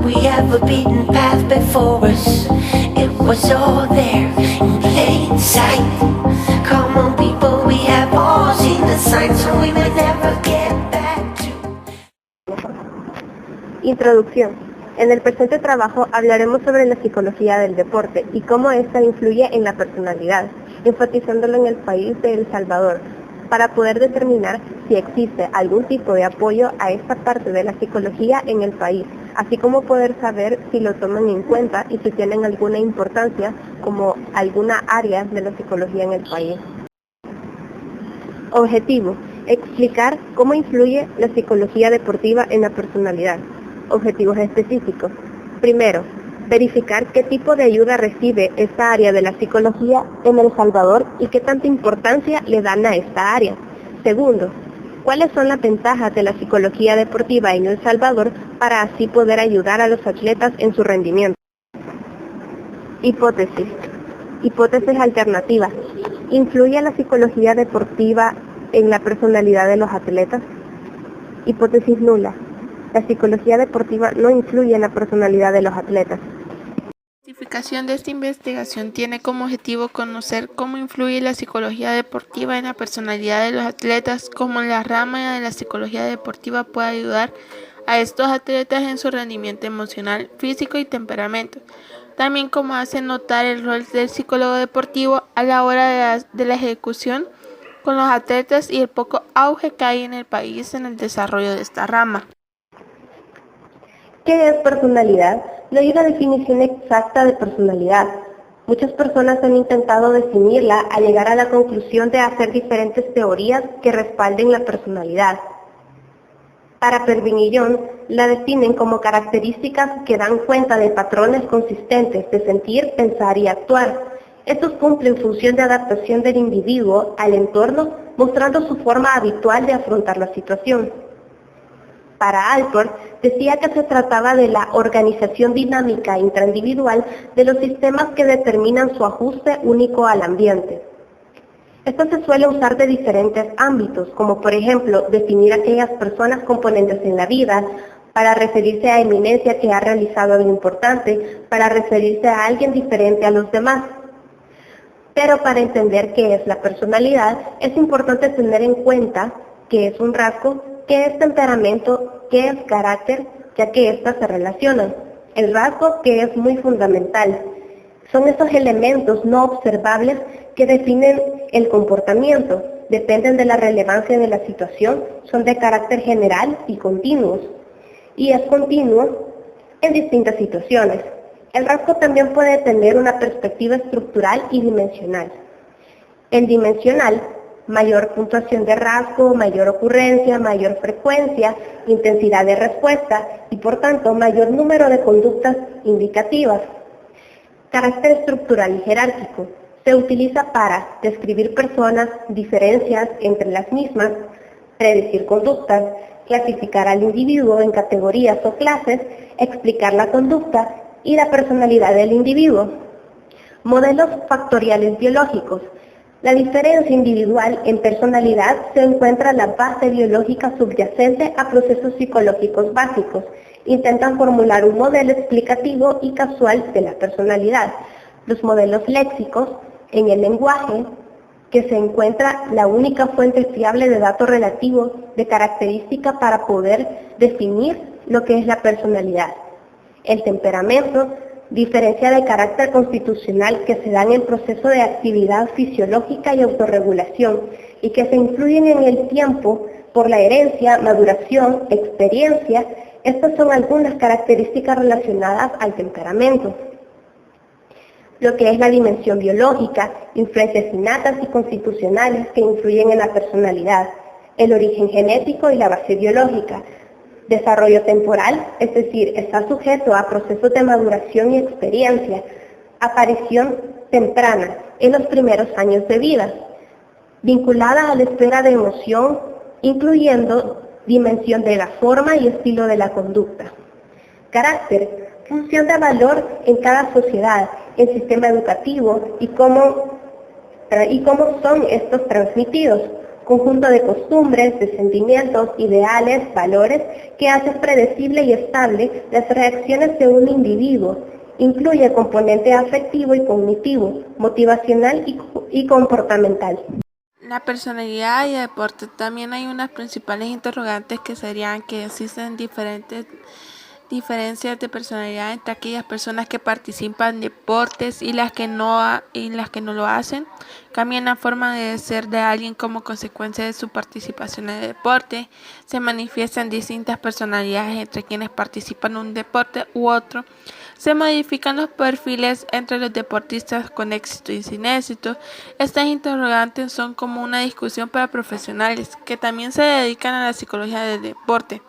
we have a beaten path before us. It was all there in plain sight. Come on people, we have all seen the signs, so we may never get back to. Introducción. En el presente trabajo hablaremos sobre la psicología del deporte y cómo ésta influye en la personalidad, enfatizándolo en el país de El Salvador, para poder determinar si existe algún tipo de apoyo a esta parte de la psicología en el país, así como poder saber si lo toman en cuenta y si tienen alguna importancia como alguna área de la psicología en el país. Objetivo: explicar cómo influye la psicología deportiva en la personalidad. Objetivos específicos. Primero, verificar qué tipo de ayuda recibe esta área de la psicología en El Salvador y qué tanta importancia le dan a esta área. Segundo, cuáles son las ventajas de la psicología deportiva en El Salvador para así poder ayudar a los atletas en su rendimiento. Hipótesis. Hipótesis alternativa. ¿Influye la psicología deportiva en la personalidad de los atletas? Hipótesis nula. La psicología deportiva no influye en la personalidad de los atletas. La justificación de esta investigación tiene como objetivo conocer cómo influye la psicología deportiva en la personalidad de los atletas, cómo la rama de la psicología deportiva puede ayudar a estos atletas en su rendimiento emocional, físico y temperamento. También cómo hace notar el rol del psicólogo deportivo a la hora de la ejecución con los atletas y el poco auge que hay en el país en el desarrollo de esta rama. ¿Qué es personalidad? No hay una definición exacta de personalidad. Muchas personas han intentado definirla al llegar a la conclusión de hacer diferentes teorías que respalden la personalidad. Para Pervin y John, la definen como características que dan cuenta de patrones consistentes de sentir, pensar y actuar. Estos cumplen función de adaptación del individuo al entorno, mostrando su forma habitual de afrontar la situación. Para Alport, decía que se trataba de la organización dinámica intraindividual de los sistemas que determinan su ajuste único al ambiente. Esto se suele usar de diferentes ámbitos, como por ejemplo, definir aquellas personas componentes en la vida, para referirse a eminencia que ha realizado algo importante, para referirse a alguien diferente a los demás. Pero para entender qué es la personalidad, es importante tener en cuenta qué es un rasgo, qué es temperamento, qué es carácter, ya que éstas se relacionan. El rasgo, que es muy fundamental, son esos elementos no observables que definen el comportamiento, dependen de la relevancia de la situación, son de carácter general y continuos, y es continuo en distintas situaciones. El rasgo también puede tener una perspectiva estructural y dimensional. El dimensional: mayor puntuación de rasgo, mayor ocurrencia, mayor frecuencia, intensidad de respuesta y por tanto mayor número de conductas indicativas. Carácter estructural y jerárquico: se utiliza para describir personas, diferencias entre las mismas, predecir conductas, clasificar al individuo en categorías o clases, explicar la conducta y la personalidad del individuo. Modelos factoriales biológicos: la diferencia individual en personalidad se encuentra en la base biológica subyacente a procesos psicológicos básicos. Intentan formular un modelo explicativo y casual de la personalidad. Los modelos léxicos: en el lenguaje, que se encuentra la única fuente fiable de datos relativos de característica para poder definir lo que es la personalidad. El temperamento: diferencia de carácter constitucional que se dan en proceso de actividad fisiológica y autorregulación y que se influyen en el tiempo por la herencia, maduración, experiencia. Estas son algunas características relacionadas al temperamento. Lo que es la dimensión biológica: influencias innatas y constitucionales que influyen en la personalidad. El origen genético y la base biológica. Desarrollo temporal, es decir, está sujeto a procesos de maduración y experiencia. Aparición temprana, en los primeros años de vida. Vinculada a la esfera de emoción, incluyendo dimensión de la forma y estilo de la conducta. Carácter: función de valor en cada sociedad, el sistema educativo y cómo son estos transmitidos. conjunto de costumbres, de sentimientos, ideales, valores que hace predecible y estable las reacciones de un individuo. Incluye componente afectivo y cognitivo, motivacional y comportamental. La personalidad y el deporte. También hay unas principales interrogantes que serían que existen diferentes diferencias de personalidad entre aquellas personas que participan en deportes y las que no lo hacen. Cambian la forma de ser de alguien como consecuencia de su participación en el deporte. Se manifiestan distintas personalidades entre quienes participan en un deporte u otro. Se modifican los perfiles entre los deportistas con éxito y sin éxito. Estas interrogantes son como una discusión para profesionales que también se dedican a la psicología del deporte.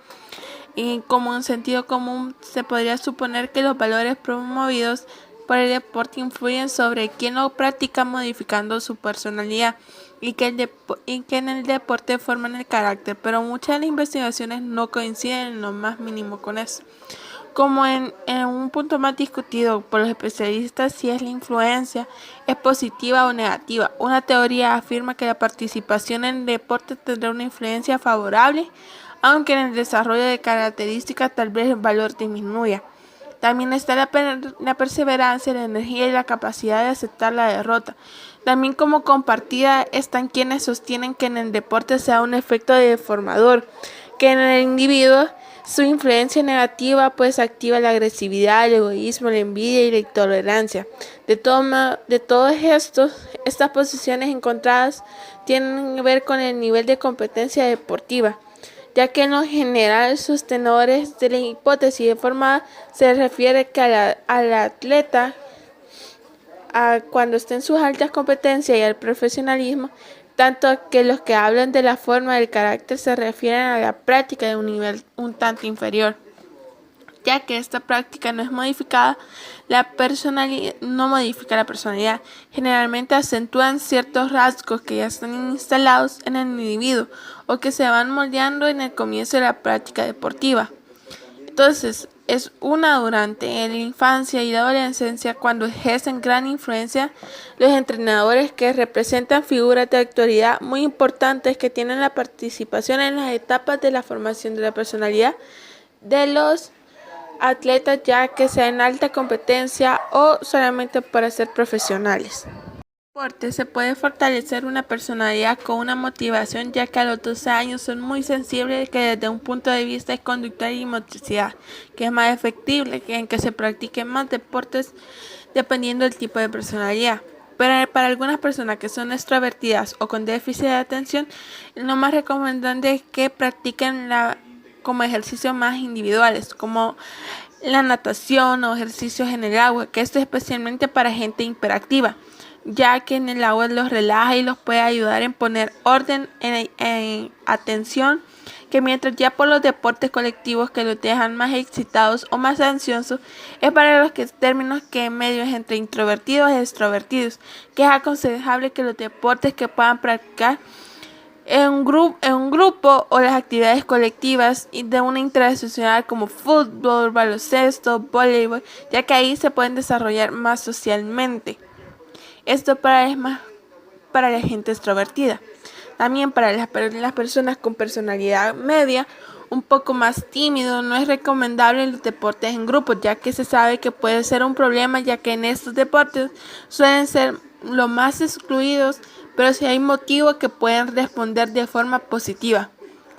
Y como en sentido común se podría suponer que los valores promovidos por el deporte influyen sobre quien lo practica modificando su personalidad y que en el deporte forman el carácter, pero muchas de las investigaciones no coinciden en lo más mínimo con eso. Como en un punto más discutido por los especialistas si es la influencia es positiva o negativa. Una teoría afirma que la participación en el deporte tendrá una influencia favorable, aunque en el desarrollo de características tal vez el valor disminuya. También está la perseverancia, la energía y la capacidad de aceptar la derrota. También como compartida están quienes sostienen que en el deporte se da un efecto deformador, que en el individuo su influencia negativa pues activa la agresividad, el egoísmo, la envidia y la intolerancia. De todos estas posiciones encontradas tienen que ver con el nivel de competencia deportiva, ya que en lo general sus tenores de la hipótesis deformada se refiere que al atleta cuando esté en sus altas competencias y al profesionalismo, tanto que los que hablan de la forma del carácter se refieren a la práctica de un nivel un tanto inferior, ya que esta práctica no es modificada, no modifica la personalidad, generalmente acentúan ciertos rasgos que ya están instalados en el individuo o que se van moldeando en el comienzo de la práctica deportiva. Entonces, es durante la infancia y la adolescencia cuando ejercen gran influencia los entrenadores que representan figuras de autoridad muy importantes que tienen la participación en las etapas de la formación de la personalidad de los atletas, ya que sea en alta competencia o solamente para ser profesionales. En el deporte se puede fortalecer una personalidad con una motivación, ya que a los 12 años son muy sensibles que desde un punto de vista conductual y motricidad, que es más efectible en que se practiquen más deportes dependiendo del tipo de personalidad. Pero para algunas personas que son extrovertidas o con déficit de atención, lo más recomendable es que practiquen como ejercicios más individuales, como la natación o ejercicios en el agua, que esto es especialmente para gente hiperactiva, ya que en el agua los relaja y los puede ayudar en poner orden en atención, que mientras ya por los deportes colectivos que los dejan más excitados o más ansiosos, es para los términos que medios entre introvertidos y extrovertidos, que es aconsejable que los deportes que puedan practicar en un grupo o las actividades colectivas y de una interseccional como fútbol, baloncesto, voleibol, ya que ahí se pueden desarrollar más socialmente. Esto es más para la gente extrovertida. También para las personas con personalidad media, un poco más tímido, no es recomendable los deportes en grupo, ya que se sabe que puede ser un problema, ya que en estos deportes suelen ser los más excluidos, pero si hay motivos que pueden responder de forma positiva.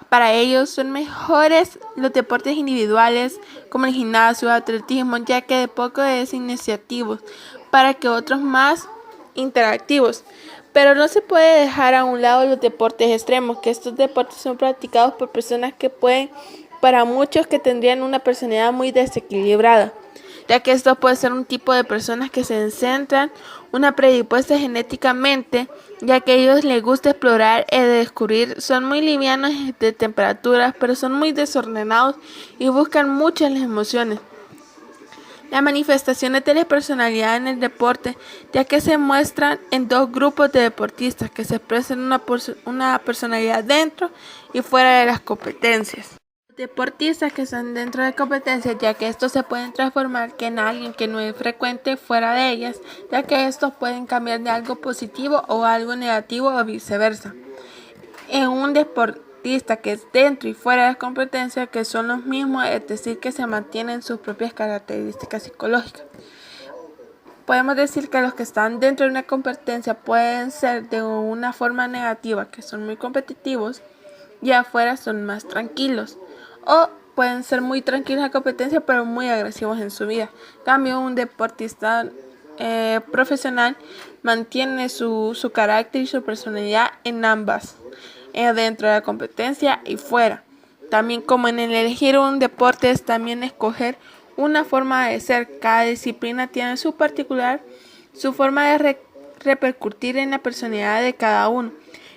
Para ellos son mejores los deportes individuales como el gimnasio o atletismo, ya que de poco es iniciativos, para que otros más interactivos. Pero no se puede dejar a un lado los deportes extremos, que estos deportes son practicados por personas que pueden, para muchos que tendrían una personalidad muy desequilibrada, ya que esto puede ser un tipo de personas que se centran una predispuesta genéticamente, ya que a ellos les gusta explorar y descubrir, son muy livianos de temperaturas, pero son muy desordenados y buscan mucho las emociones. Las manifestaciones de la personalidad en el deporte, ya que se muestran en dos grupos de deportistas que se expresan una personalidad dentro y fuera de las competencias. Los deportistas que están dentro de competencias, ya que estos se pueden transformar en alguien que no es frecuente fuera de ellas, ya que estos pueden cambiar de algo positivo o algo negativo o viceversa. en un deportista que es dentro y fuera de las competencias que son los mismos, es decir, que se mantienen sus propias características psicológicas. Podemos decir que los que están dentro de una competencia pueden ser de una forma negativa, que son muy competitivos, y afuera son más tranquilos, o pueden ser muy tranquilos en la competencia pero muy agresivos en su vida. En cambio, un deportista profesional mantiene su carácter y su personalidad en ambas, dentro de la competencia y fuera. También, como en el elegir un deporte, es también escoger una forma de ser. Cada disciplina tiene su particular, su forma de repercutir en la personalidad de cada uno,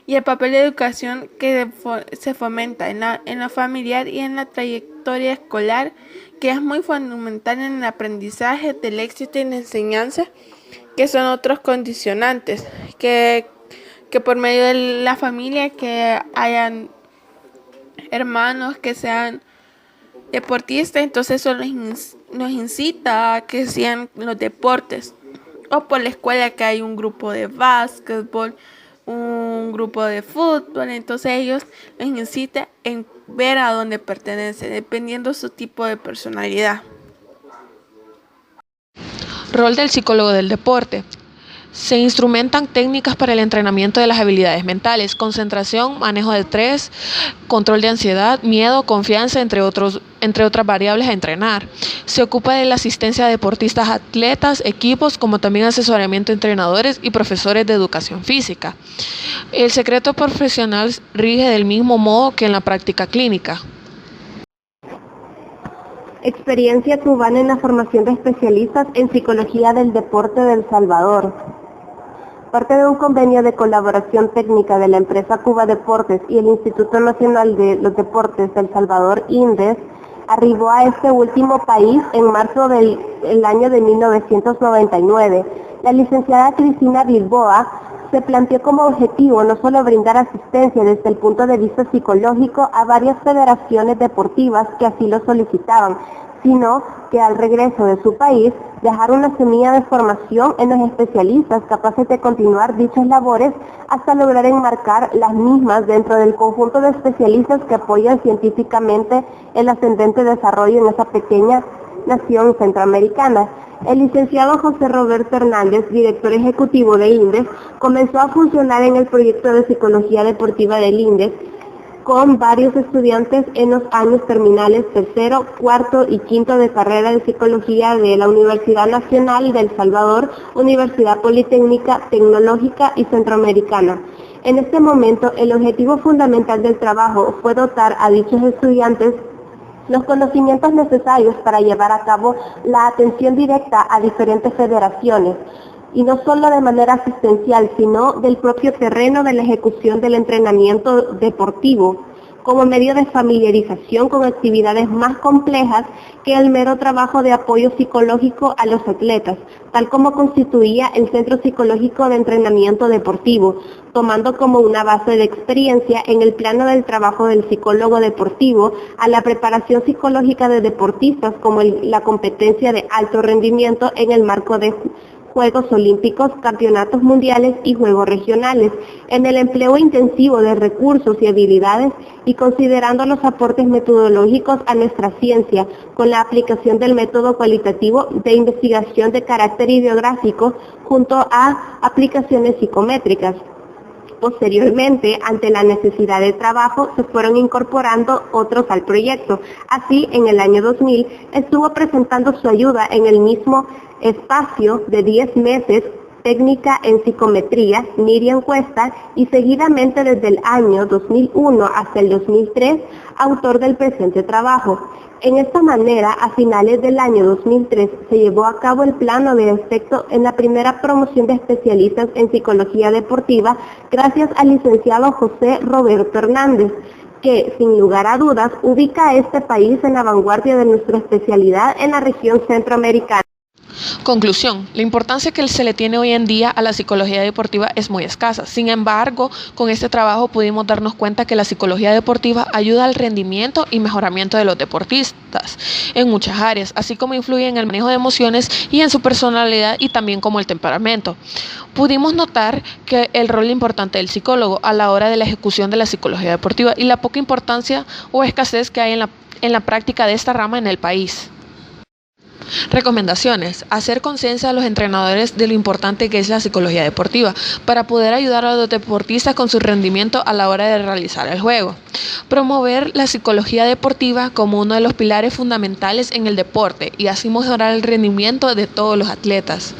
y el papel de educación que se fomenta en la familiar y en la trayectoria escolar, que es muy fundamental en el aprendizaje del éxito y la enseñanza, que son otros condicionantes, que por medio de la familia, que hayan hermanos que sean deportistas, entonces eso nos incita a que sean los deportes, o por la escuela que hay un grupo de básquetbol, un grupo de fútbol, entonces ellos les incita en ver a dónde pertenece, dependiendo de su tipo de personalidad. Rol del psicólogo del deporte. Se instrumentan técnicas para el entrenamiento de las habilidades mentales, concentración, manejo de estrés, control de ansiedad, miedo, confianza, entre otras variables a entrenar. Se ocupa de la asistencia a deportistas, atletas, equipos, como también asesoramiento a entrenadores y profesores de educación física. El secreto profesional rige del mismo modo que en la práctica clínica. Experiencia cubana en la formación de especialistas en psicología del deporte de El Salvador. Parte de un convenio de colaboración técnica de la empresa Cuba Deportes y el Instituto Nacional de los Deportes de El Salvador, INDES, arribó a este último país en marzo del año de 1999. La licenciada Cristina Bilboa se planteó como objetivo no solo brindar asistencia desde el punto de vista psicológico a varias federaciones deportivas que así lo solicitaban, sino que al regreso de su país dejar una semilla de formación en los especialistas capaces de continuar dichas labores hasta lograr enmarcar las mismas dentro del conjunto de especialistas que apoyan científicamente el ascendente desarrollo en esa pequeña nación centroamericana. El licenciado José Roberto Hernández, director ejecutivo de INDES, comenzó a funcionar en el proyecto de psicología deportiva del INDES con varios estudiantes en los años terminales tercero, cuarto y quinto de carrera de psicología de la Universidad Nacional de El Salvador, Universidad Politécnica, Tecnológica y Centroamericana. En este momento, el objetivo fundamental del trabajo fue dotar a dichos estudiantes los conocimientos necesarios para llevar a cabo la atención directa a diferentes federaciones, y no solo de manera asistencial, sino del propio terreno de la ejecución del entrenamiento deportivo, como medio de familiarización con actividades más complejas que el mero trabajo de apoyo psicológico a los atletas, tal como constituía el Centro Psicológico de Entrenamiento Deportivo, tomando como una base de experiencia en el plano del trabajo del psicólogo deportivo a la preparación psicológica de deportistas como la competencia de alto rendimiento en el marco de Juegos Olímpicos, Campeonatos Mundiales y Juegos Regionales, en el empleo intensivo de recursos y habilidades y considerando los aportes metodológicos a nuestra ciencia, con la aplicación del método cualitativo de investigación de carácter ideográfico junto a aplicaciones psicométricas. Posteriormente, ante la necesidad de trabajo, se fueron incorporando otros al proyecto. Así, en el año 2000, estuvo presentando su ayuda en el mismo espacio de 10 meses, técnica en psicometría, Miriam Cuesta, y seguidamente desde el año 2001 hasta el 2003, autor del presente trabajo. En esta manera, a finales del año 2003, se llevó a cabo el plano de efecto en la primera promoción de especialistas en psicología deportiva, gracias al licenciado José Roberto Hernández, que, sin lugar a dudas, ubica a este país en la vanguardia de nuestra especialidad en la región centroamericana. Conclusión: la importancia que se le tiene hoy en día a la psicología deportiva es muy escasa. Sin embargo, con este trabajo pudimos darnos cuenta que la psicología deportiva ayuda al rendimiento y mejoramiento de los deportistas en muchas áreas, así como influye en el manejo de emociones y en su personalidad y también como el temperamento. Pudimos notar que el rol importante del psicólogo a la hora de la ejecución de la psicología deportiva y la poca importancia o escasez que hay en la práctica de esta rama en el país. Recomendaciones: hacer conciencia a los entrenadores de lo importante que es la psicología deportiva para poder ayudar a los deportistas con su rendimiento a la hora de realizar el juego. Promover la psicología deportiva como uno de los pilares fundamentales en el deporte y así mejorar el rendimiento de todos los atletas.